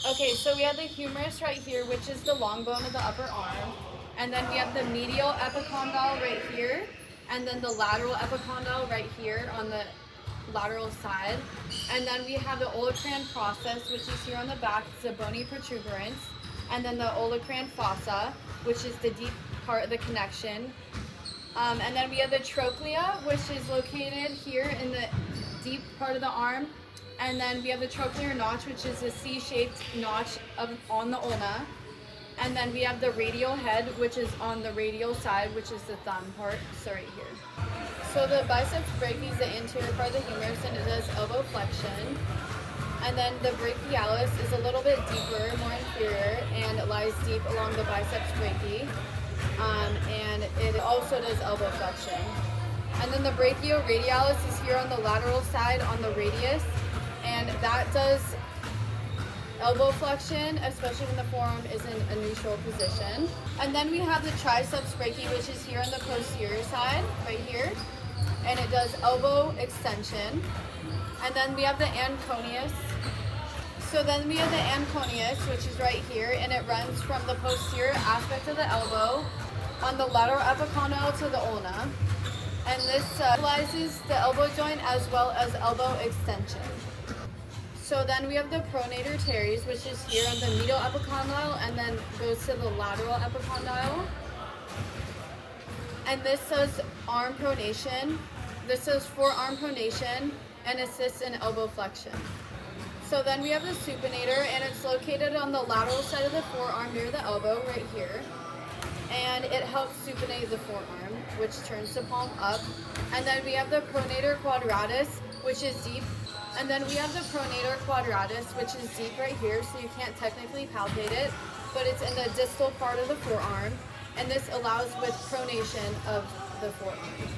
Okay, so we have the humerus right here, which is the long bone of the upper arm. And then we have the medial epicondyle right here. And then the lateral epicondyle right here on the lateral side. And then we have the olecranon process, which is here on the back. It's a bony protuberance. And then the olecranon fossa, which is the deep part of the connection. And then we have the trochlea, which is located here in the deep part of the arm. And then we have the trochlear notch, which is a C-shaped notch on the ulna. And then we have the radial head, which is on the radial side, which is the thumb part, so right here. So the biceps brachii is the anterior part of the humerus, and it does elbow flexion. And then the brachialis is a little bit deeper, more inferior, and it lies deep along the biceps brachii. And it also does elbow flexion. And then the brachioradialis is here on the lateral side on the radius, and that does elbow flexion, especially when the forearm is in a neutral position. And then we have the triceps brachii, which is here on the posterior side, right here, and it does elbow extension. And then we have the anconeus. So then we have the anconeus, which is right here, and it runs from the posterior aspect of the elbow on the lateral epicondyle to the ulna. And this stabilizes the elbow joint as well as elbow extension. So then we have the pronator teres, which is here on the medial epicondyle and then goes to the lateral epicondyle. And this does arm pronation. This does forearm pronation and assists in elbow flexion. So then we have the supinator, and it's located on the lateral side of the forearm near the elbow right here. And it helps supinate the forearm, which turns the palm up. And then we have the pronator quadratus, which is deep. And then we have the pronator quadratus, which is deep right here, so you can't technically palpate it, but it's in the distal part of the forearm. And this allows with pronation of the forearm.